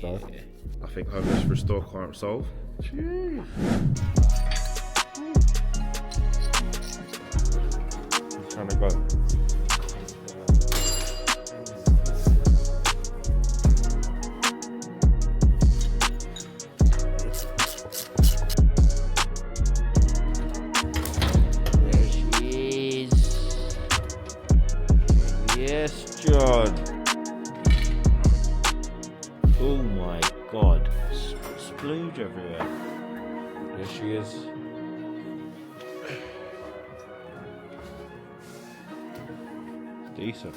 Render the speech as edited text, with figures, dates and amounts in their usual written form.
So I think homeless restore can't solve. Jeez. Trying to go. There she is. Yes, John. Oh my God. Splooge everywhere. There she is. Decent.